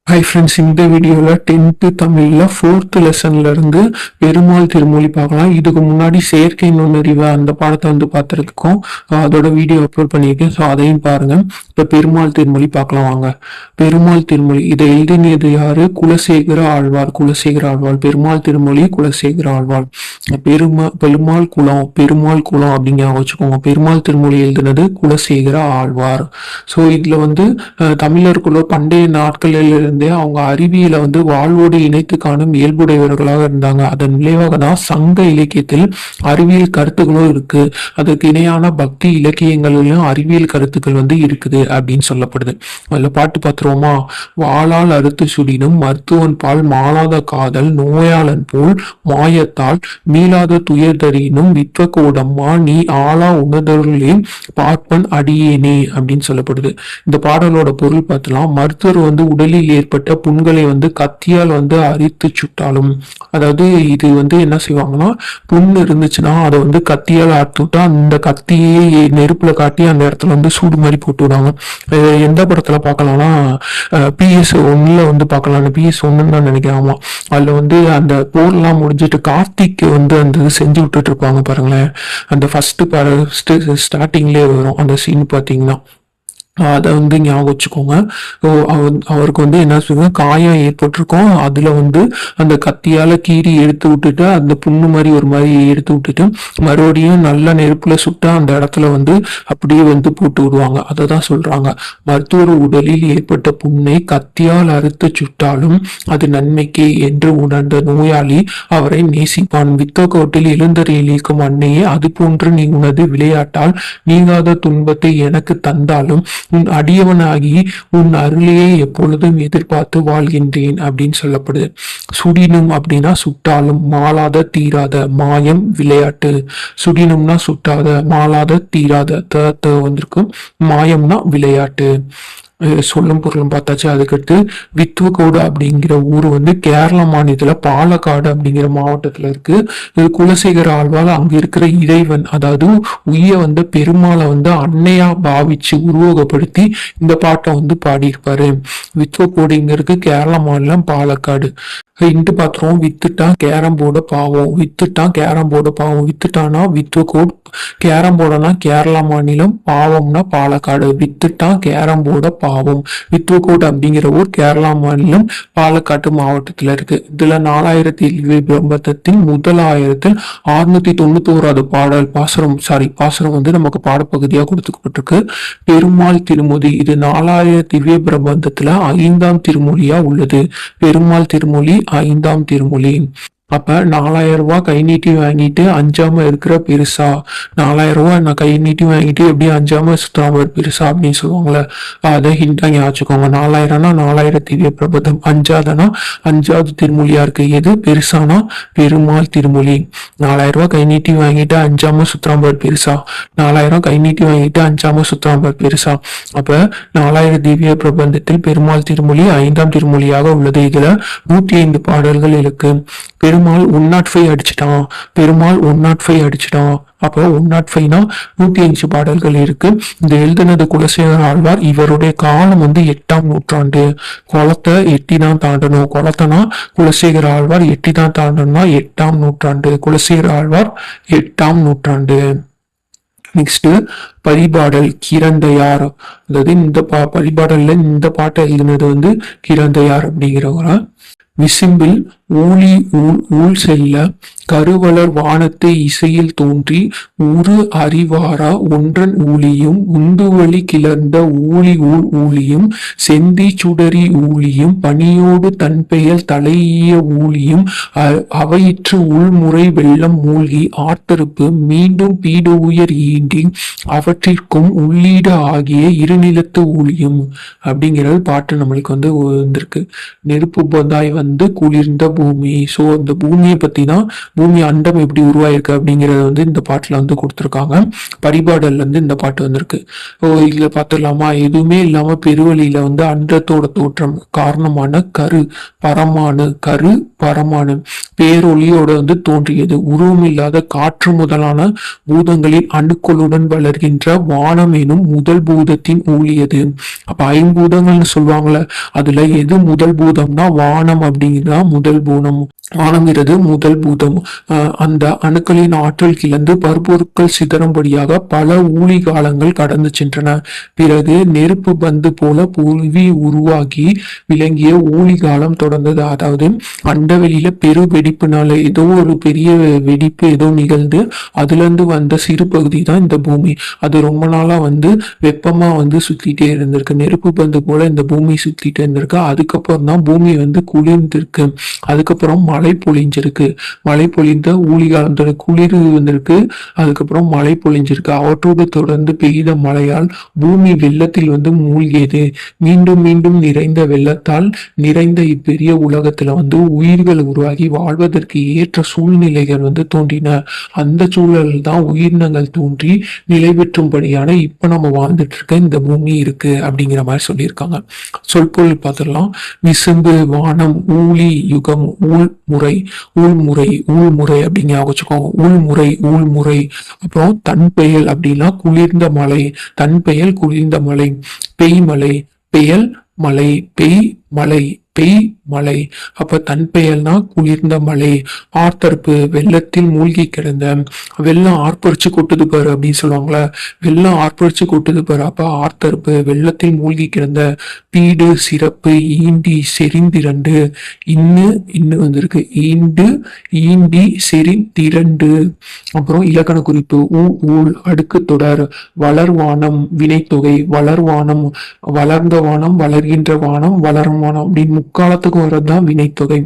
Hi friends, இந்த வீடியோவில் 10th தமிழில் 4th லெசன்ல இருந்து பெருமாள் திருமொழி பார்க்கலாம். இதுக்கு முன்னாடி செயற்கை நுண்ணறிவு அந்த பாடத்தை பார்த்துருக்கோம். அதோட வீடியோ அப்லோட் பண்ணியிருக்கேன். ஸோ அதையும் பாருங்க. இப்போ பெருமாள் திருமொழி பார்க்கலாம் வாங்க. பெருமாள் திருமொழி இதை எழுதினது யாரு? குலசேகர ஆழ்வார். பெருமாள் திருமொழி குலசேகர ஆழ்வார். பெருமாள் குலம் அப்படிங்க வச்சுக்கோங்க. பெருமாள் திருமொழி எழுதினது குலசேகர ஆழ்வார். ஸோ இதுல தமிழருக்குள்ள பண்டைய நாட்களில் அவங்க அறிவியலை வாழ்வோடு இணைத்து காணும் இயல்புடையவர்களாக இருந்தாங்க. அதன் விளைவாக தான் சங்க இலக்கியத்தில் அறிவியல் கருத்துக்களும் இருக்கு. அதுக்கு இணையான பக்தி இலக்கியங்களிலும் அறிவியல் கருத்துக்கள் இருக்குது அப்படின்னு சொல்லப்படுது. அதுல பாட்டு பார்த்துருவோமா? வாளால் அறுத்து சுடினும் மருத்துவன் பால் மாளாத காதல் நோயாளன் போல் மாயத்தால் மீளாத துயர்தரினும் வித்வகோடம்மா நீ ஆளா உணர்தொருளே பார்ப்பன் அடியேனே அப்படின்னு சொல்லப்படுது. இந்த பாடலோட பொருள் பார்த்தலாம். மருத்துவர் உடலில் ஏற்பட்ட புண்களை கத்தியால் அரித்து சுட்டாலும், அதாவது இது என்ன செய்வாங்கன்னா, புண்ணு இருந்துச்சுன்னா அதை கத்தியால் அறுத்து விட்டா அந்த கத்தியே நெருப்புல காட்டி அந்த இடத்துல சூடு மாதிரி போட்டு விடுவாங்க. எந்த படத்துல பார்க்கலாம்னா PS1 பார்க்கலாம். PS1 தான் நினைக்கிறேன். ஆமா, அதுல அந்த போர்லாம் முடிஞ்சிட்டு கார்த்திக் அந்த செஞ்சு விட்டுட்டு இருப்பாங்க பாருங்களேன். அந்த ஃபர்ஸ்ட் ஸ்டார்டிங்லேயே வரும் அந்த சீன் பார்த்தீங்கன்னா. அதை ஞாபகம் வச்சுக்கோங்க. அவருக்கு என்ன சொல்லுங்க, காயம் ஏற்பட்டிருக்கும். அதுல அந்த கத்தியால கீறி எடுத்து விட்டுட்டு அந்த புண்ணு மாதிரி ஒரு மாதிரி எடுத்து விட்டுட்டு மறுபடியும் நல்ல நெருப்புல சுட்டா அந்த இடத்துல அப்படியே போட்டு விடுவாங்க. அதை தான் சொல்றாங்க. மருத்துவர் உடலில் ஏற்பட்ட புண்ணை கத்தியால் அறுத்து சுட்டாலும் அது நன்மைக்கு என்று உணர்ந்த நோயாளி அவரை நேசிப்பான். வித்தகோட்டில் எழுந்தறியலிக்கும் அன்னையே, அது போன்று நீ உனது விளையாட்டால் நீங்காத துன்பத்தை எனக்கு தந்தாலும் உன் அடியவனாகி உன் அருளையே எப்பொழுதும் எதிர்பார்த்து வாழ்கின்றேன் அப்படின்னு சொல்லப்படுது. சுடினும் அப்படின்னா சுட்டாலும், மாளாத தீராத, மாயம் விளையாட்டு. சுடினும்னா சுட்டாத, மாளாத தீராத, வந்திருக்கும். மாயம்னா விளையாட்டு. சொல்லும் பொருளும் பார்த்தாச்சு. அதுக்கடுத்து வித்வகோடு அப்படிங்கிற ஊர் கேரள மாநிலத்துல பாலக்காடு அப்படிங்கிற மாவட்டத்துல இருக்கு. இது குலசேகர ஆழ்வார் அங்க இருக்கிற இறைவன், அதாவது உய்ய பெருமாளை அன்னையா பாவிச்சு உருவகப்படுத்தி இந்த பாட்டை பாடியிருப்பாரு. வித்வகோடுங்கிறது கேரள மாநிலம் பாலக்காடு. இன்ட்டு பாத்திரம். வித்துட்டா கேரம் போர்டு பாவம். வித்துட்டானா வித்வகோட். கேரம் போர்டுனா கேரளா மாநிலம், பாவம்னா பாலக்காடு. வித்துட்டா கேரம் போர்டு பாவம். வித்வகோட் அப்படிங்கிற ஊர் கேரளா மாநிலம் பாலக்காட்டு மாவட்டத்துல இருக்கு. இதுல 4000 பிரபந்தத்தின் முதல் 1691 பாடல் பாசுரம் நமக்கு பாடப்பகுதியா கொடுத்துக்கப்பட்டிருக்கு. பெருமாள் திருமொழி இது 4000 திவ்ய பிரபந்தத்துல 5ஆம் திருமொழியா உள்ளது. பெருமாள் திருமொழி 5ஆம் திருமொழி. அப்ப 4000 ரூபாய் கை நீட்டி வாங்கிட்டு அஞ்சாம இருக்கிற பெருசா, 4000 ரூபாய் நான் கை நீட்டி வாங்கிட்டு எப்படி அஞ்சாம சுத்தாம பெருசா அப்படின்னு சொல்லுவாங்களே, அதை ஹிண்டா ஞாபகம். 4000னா 4000 திவ்ய பிரபந்தம், 5வது திருமொழியா இருக்கு. எது பெருசானா பெருமாள் திருமொழி. 4000 ரூபாய் கை நீட்டி வாங்கிட்டு அஞ்சாம சுத்தாம பெருசா, 4000 கை நீட்டி வாங்கிட்டு அஞ்சாம சுத்தாம பெருசா. அப்ப 4000 திவ்ய பிரபந்தத்தில் பெருமாள் திருமொழி 5ஆம் திருமொழியாக உள்ளது. இதுல 105 பாடல்கள் இருக்கு. பெருமாள் 105 அடிச்சிட்டான். அப்போ 105னா 105 பாடல்கள் இருக்கு. இந்த எழுதினது குலசேகர ஆழ்வார். இவருடைய காலம் 8ஆம் நூற்றாண்டு. குளத்தை எட்டி தான் தாண்டணும். குளத்தனா குலசேகர ஆழ்வார் எட்டி தான் தாண்டணும்னா 8ஆம் நூற்றாண்டு. குலசேகர ஆழ்வார் 8ஆம் நூற்றாண்டு. நெக்ஸ்ட் பரிபாடல் கிரந்தையார். அதாவது இந்த பரிபாடல்ல இந்த பாட்டை எழுதினது கிரந்தையார் அப்படிங்கிறவங்க. விசும்பில் ஊழி ஊழ் செல்ல கருவளர் வானத்தை இசையில் தோன்றி உரு அறிவாரா ஒன்றன் ஊழியும் உந்துவழி கிளர்ந்த ஊழியும் செந்தி சுடரி ஊழியும் பணியோடு தன் பெயர் தலையிய ஊழியும் அவையிற்று உள்முறை வெள்ளம் மூழ்கி ஆர்த்தருப்பு மீண்டும் பீடு உயர் ஈண்டி அவற்றிற்கும் உள்ளீடு ஆகிய இருநிலத்து ஊழியும் அப்படிங்கிறது பாட்டு நம்மளுக்கு வந்திருக்கு. நெருப்பு பந்தாய் குளிர்ந்த பூமி. ஸோ இந்த பூமியை பத்தி தான், பூமி அண்டம் எப்படி உருவாயிருக்கு அப்படிங்கறத வந்து இந்த பாட்டுல வந்து கொடுத்துருக்காங்க. பரிபாடல்ல இருந்து இந்த பாட்டு வந்திருக்கு. இதுல பாத்துடலாமா? எதுவுமே இல்லாம பெருவெளியில வந்து அண்டத்தோட தோற்றம் காரணமான கரு பரமானு பேரொளியோட வந்து தோன்றியது. உருவம் இல்லாத காற்று முதலான பூதங்களின் அணுக்களுடன் வளர்கின்ற வானம் எனும் முதல் பூதத்தின் ஊழியது. அப்ப ஐம்பூதங்கள்னு சொல்லுவாங்கல்ல, அதுல எது முதல் பூதம்னா வானம் அப்படிங்கிறதா முதல் பூதம். வானம்ங்கிறது முதல் பூதம். அந்த அணுக்களின் ஆற்றல் கிளந்து பருப்பொருட்கள் சிதறும்படியாக பல ஊழி காலங்கள் கடந்து சென்றன. பிறகு நெருப்பு பந்து போல புவி உருவாகி விளங்கிய ஊழி காலம் தொடர்ந்தது. அதாவது அண்டவெளியில பெரு வெடிப்புனால ஏதோ ஒரு பெரிய வெடிப்பு ஏதோ நிகழ்ந்து அதுல இருந்து வந்த சிறு பகுதி தான் இந்த பூமி. அது ரொம்ப நாளா வந்து வெப்பமா வந்து சுத்திட்டே இருந்திருக்கு. நெருப்பு பந்து போல இந்த பூமி சுத்திட்டே இருந்திருக்கு. அதுக்கப்புறம் தான் பூமி வந்து குளிர்ந்திருக்கு. அதுக்கப்புறம் மழை பொழிஞ்சிருக்கு. மழை பொழிந்த ஊழிகாலத்தோட குளிர் வந்திருக்கு. அதுக்கப்புறம் மழை பொழிஞ்சிருக்கு. அவற்றோடு தொடர்ந்து பெய்த மழையால் பூமி வெள்ளத்தில் வந்து மூழ்கியது. மீண்டும் மீண்டும் நிறைந்த வெள்ளத்தால் நிறைந்த இப்பெரிய உலகத்துல வந்து உயிர்கள் உருவாகி வாழ்வதற்கு ஏற்ற சூழ்நிலைகள் வந்து தோன்றின. அந்த சூழல் தான் உயிரினங்கள் தோன்றி நிலை பெற்றும்படியான இப்ப நம்ம வாழ்ந்துட்டு இருக்க இந்த பூமி இருக்கு அப்படிங்கிற மாதிரி சொல்லியிருக்காங்க. சொற்பொருள் பார்த்துடலாம். விசும்பு, வானம், ஊழி, யுகம், ஊழ்முறை அப்படின்னு வச்சுக்கோங்க. ஊழ்முறை. அப்புறம் தன்பெயல் அப்படின்னா குளிர்ந்த மலை. தன்பெயல் குளிர்ந்த மலை. பெய்மலை, பெயல் மலை, பெய் மலை. அப்ப தன்பெயல்னா குளிர்ந்த மலை. ஆர்த்தரப்பு, வெள்ளத்தில் மூழ்கி கிடந்த. வெள்ளம் ஆர்ப்பரிச்சு கொட்டுது பாரு அப்படின்னு சொல்லுவாங்களே, வெள்ளம் ஆர்ப்பரிச்சு கொட்டுது பாரு. அப்ப ஆர்த்தரப்பு, வெள்ளத்தில் மூழ்கி கிடந்த. பீடு, சிறப்பு, ஈண்டி, செறிந்திரண்டு. இன்னு வந்திருக்கு. ஈண்டி செறிந்திரண்டு. அப்புறம் இலக்கண குறிப்பு. ஊழ் அடுக்கு தொடர். வளர்வானம் வினைத்தொகை. வளர்வானம் வளர்ந்த வானம், வளர்கின்ற வானம், வளரும் வானம் அப்படின்னு முக்காலத்துக்கு வர்றதுதான் வினைத்தொகை.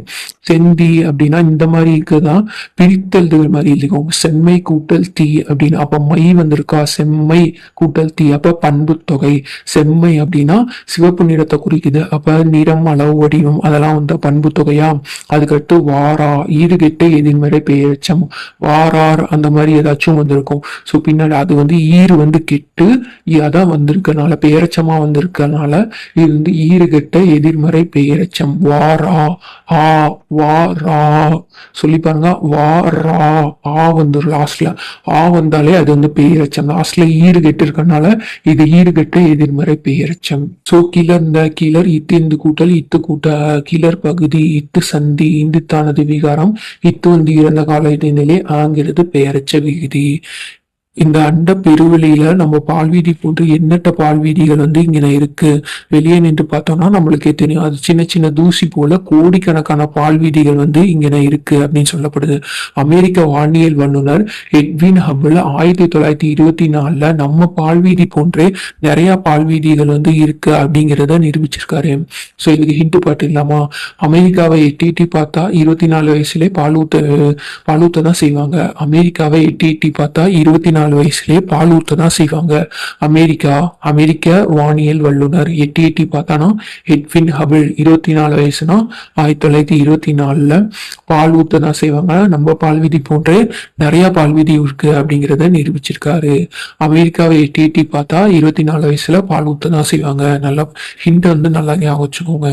செந்தி அப்படின்னா இந்த மாதிரி இருக்குதான் பிரித்தல் மாதிரி இருக்கும். செம்மை கூட்டல் தீ அப்படின்னு. அப்ப மை வந்திருக்கா, செம்மை கூட்டல் தீ. அப்ப பண்பு தொகை. செம்மை அப்படின்னா சிவப்பு நிறத்தை குறிக்குது. அப்ப நிறம், அளவு, வடிவம் அதெல்லாம் வந்து பண்பு தொகையா. அதுக்கடுத்து வாரா, ஈறுகெட்ட எதிர்மறை பெயரெச்சம். வாரார் அந்த மாதிரி ஏதாச்சும் வந்திருக்கும். ஸோ பின்னாடி அது வந்து ஈறு வந்து கெட்டு அதான் வந்திருக்கனால பெயரெச்சமா வந்திருக்கனால இது வந்து ஈறுகெட்ட எதிர்மறை பெயரெச்சம். வாரா, வாரா சொல்லி பாருங்க. வாரா, வந்துடும் லாஸ்ட்ல. வந்தாலே அது வந்து பெயரெச்சம். லாஸ்ட்ல ஈறு கெட்டு இருக்கனால இது ஈறுகெட்ட எதிர்மறை பெயரெச்சம். சோ கிளர் இத்து கூட்டல் இத்து கூட்ட கிளர் பகுதி இத்து சந்தி இந்துத்தானது விகாரம் இத்து வந்து இறந்த கால இடைநிலை ஆங்கிறது பெயரெச்ச விகுதி. இந்த அண்ட பெருவெளியில நம்ம பால்வீதி போன்று எண்ணற்ற பால்வீதிகள் வந்து இங்க இருக்கு. வெளியே நின்று பார்த்தோம்னா நம்மளுக்கே தெரியும். அது சின்ன சின்ன தூசி போல கோடிக்கணக்கான பால்வீதிகள் வந்து இங்க இருக்கு அப்படின்னு சொல்லப்படுது. அமெரிக்க வானியல் வல்லுநர் எட்வின் ஹபிள் 1924 நம்ம பால்வீதி போன்றே நிறைய பால்வீதிகள் வந்து இருக்கு அப்படிங்கிறத நிரூபிச்சிருக்காரு. ஸோ இதுக்கு ஹிண்ட் பாட்டு இல்லாமா? அமெரிக்காவை எட்டி பார்த்தா 24 வயசுலேயே பாலூத்த தான் செய்வாங்க. அமெரிக்காவை எட்டி பார்த்தா 24 வயசுலயே பால் ஊத்த தான் செய்வாங்க. அமெரிக்க வானியல் வல்லுநர் எட்டி பார்த்தானா எட்வின் ஹபிள் 24 வயசுனா 1924 பால் ஊத்த தான் செய்வாங்க. நம்ம பால்வீதி போன்றே நிறைய பால்வீதி இருக்கு அப்படிங்கிறத நிரூபிச்சிருக்காரு. அமெரிக்காவை எட்டி பார்த்தா 24 வயசுல பால் ஊத்த தான் செய்வாங்க. நல்லா ஹிண்ட் வந்து நல்லா ஞாபகம் வச்சுக்கோங்க.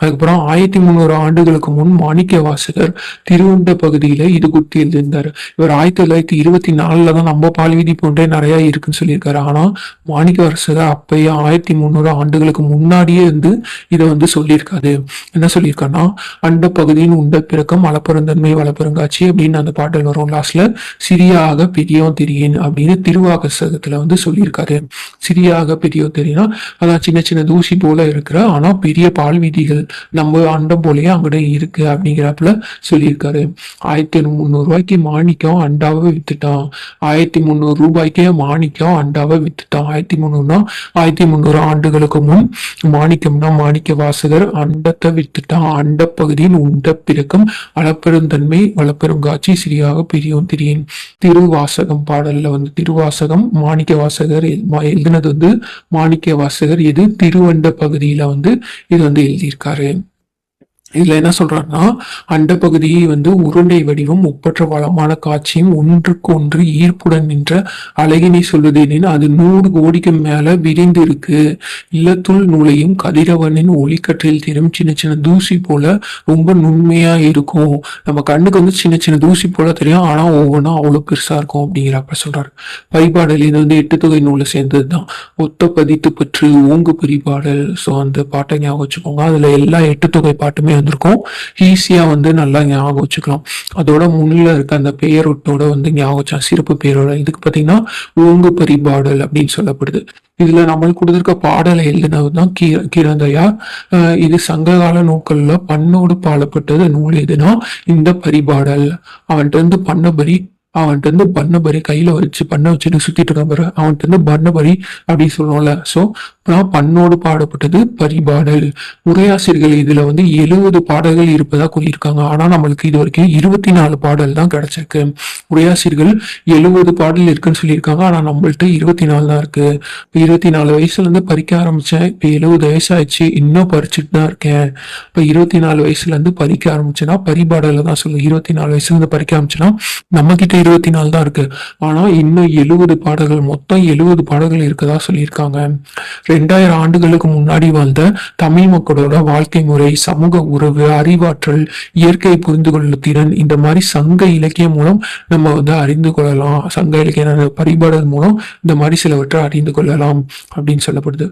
அதுக்கப்புறம் 1300 ஆண்டுகளுக்கு முன் மாணிக்க வாசகர் திருவண்ட பகுதியில இது குத்தி எழுதியிருந்தாரு. இவர் 1924 தான் நம்ம பால்வீதி போன்றே நிறைய இருக்குன்னு சொல்லியிருக்காரு. ஆனா மாணிக்க வாசகர் அப்பயே 1300 ஆண்டுகளுக்கு முன்னாடியே இருந்து இதை வந்து சொல்லியிருக்காரு. என்ன சொல்லியிருக்காருன்னா, அண்ட பகுதியின் உண்ட பிறக்கம் அளப்பெருந்தன்மை வளப்பெருங்காட்சி அப்படின்னு அந்த பாடல் வரும். லாஸ்ட்ல சிறியாக பெரியோ தெரியின் அப்படின்னு திருவாசகத்துல வந்து சொல்லியிருக்காரு. சிறியாக பெரியோ தெரியும்னா அதான் சின்ன சின்ன தூசி போல இருக்கிற ஆனா பெரிய பால்வீதிகள் நம்ம அண்டம் போலயே அங்கட இருக்கு அப்படிங்கிறப்பல சொல்லியிருக்காரு. 1300 ரூபாய்க்கு மாணிக்கம் அண்டாவை வித்துட்டான். 1300 ரூபாய்க்கே மாணிக்கம் அண்டாவை வித்துட்டான். 1300னா 1300 ஆண்டுகளுக்கு முன் மாணிக்கம்னா மாணிக்க வாசகர் அண்டத்தை வித்துட்டான். அண்ட பகுதியில் உண்ட பிறக்கம் அளப்பெருந்தன்மை வளப்பெருங்காட்சி சிறியாக பெரியோன் திரியன். திருவாசகம் பாடல்ல வந்து திருவாசகம் மாணிக்க வாசகர் எழுதினது வந்து மாணிக்க வாசகர் எது திருவண்ட பகுதியில வந்து இது வந்து எழுதியிருக்காரு. இதுல என்ன சொல்றாருன்னா, அண்டப்பகுதியை வந்து உருண்டை வடிவம் ஒப்பற்ற வளமான காட்சியும் ஒன்றுக்கு ஒன்று ஈர்ப்புடன் நின்ற அழகினை சொல்லுது எனின் அது 100 கோடிக்கு மேல விரிந்து இருக்கு. இல்லத்துள் நுழையும் கதிரவனின் ஒளிக்கற்றில் தெரியும் சின்ன சின்ன தூசி போல ரொம்ப நுண்மையா இருக்கும். நம்ம கண்ணுக்கு வந்து சின்ன சின்ன தூசி போல தெரியும், ஆனா ஒவ்வொன்றும் அவ்வளவு பெருசா இருக்கும் அப்படிங்கிறப்ப சொல்றாரு. பரிபாடல் இது வந்து 8 தொகை நூலை சேர்ந்ததுதான். ஒத்த பதித்து பற்று ஓங்கு பரிபாடல். ஸோ அந்த பாட்டை ஞாபகம் வச்சுக்கோங்க. அதுல எல்லா 8 தொகை பாட்டுமே வந்திருக்கும். ஈஸியா வந்து நல்லா ஞாபகம் வச்சுக்கலாம். அதோட முன்னில இருக்க அந்த பெயரொட்டோட வந்து ஞாபகம் வச்சா சிறப்பு பெயரோட இதுக்கு பாத்தீங்கன்னா ஓங்கு பரிபாடல் அப்படின்னு சொல்லப்படுது. இதுல நம்மளுக்கு கொடுத்திருக்க பாடலை எழுதினதுதான் கீரந்தையார். இது சங்ககால நூல்கள்ல பண்ணோடு பாடப்பட்டது நூல் எதுனா இந்த பரிபாடல். அவன்கிட்ட இருந்து பண்ணபரி கையில வச்சு பண்ண வச்சுட்டு சுத்திட்டு இருக்கான் பாரு, அவன்கிட்ட இருந்து பண்ணபரி அப்படின்னு சொல்லுவோம்ல. சோ பண்ணோடு பாடப்பட்டது பரிபாடல். உரையாசிரியர்கள் இதுல வந்து 70 பாடல்கள் இருப்பதா கூறியிருக்காங்க. ஆனா நம்மளுக்கு இது வரைக்கும் 24 பாடல் தான் கிடைச்சிருக்கு. உரையாசிரியர்கள் 70 பாடல் இருக்குன்னு சொல்லியிருக்காங்க, ஆனா நம்மள்ட்ட 24 தான் இருக்கு. இப்ப 24 வயசுல இருந்து பறிக்க ஆரம்பிச்சேன், இப்ப 70 வயசு ஆயிடுச்சு, இன்னும் பறிச்சுட்டு தான் இருக்கேன். இப்ப 24 வயசுல இருந்து பறிக்க ஆரம்பிச்சேன்னா பரிபாடல தான் சொல்லு. 24 வயசுல இருந்து பறிக்க ஆரம்பிச்சுன்னா நம்ம கிட்ட 24 தான் இருக்கு, ஆனா இன்னும் 70 பாடல்கள், மொத்தம் 70 பாடல்கள் இருக்கதா சொல்லியிருக்காங்க. 2000 ஆண்டுகளுக்கு முன்னாடி வாழ்ந்த தமிழ் மக்களோட வாழ்க்கை முறை, சமூக உறவு, அறிவாற்றல், இயற்கை புரிந்து கொள்ளும் திறன், இந்த மாதிரி சங்க இலக்கியம் மூலம் நம்ம வந்து அறிந்து கொள்ளலாம். சங்க இலக்கிய பரிபாடல் மூலம் இந்த மாதிரி சிலவற்றை அறிந்து கொள்ளலாம் அப்படின்னு சொல்லப்படுது.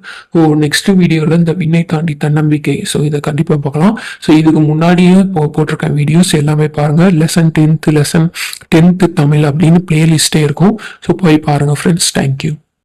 நெக்ஸ்ட் வீடியோல இந்த விண்ணை தாண்டி தன்னம்பிக்கை, ஸோ இதை கண்டிப்பா பார்க்கலாம். ஸோ இதுக்கு முன்னாடியே போட்டிருக்க வீடியோஸ் எல்லாமே பாருங்க. லெசன் 10th தமிழ் அப்படின்னு பிளேலிஸ்டே இருக்கும். ஸோ போய் பாருங்க ஃப்ரெண்ட்ஸ். தேங்க்யூ.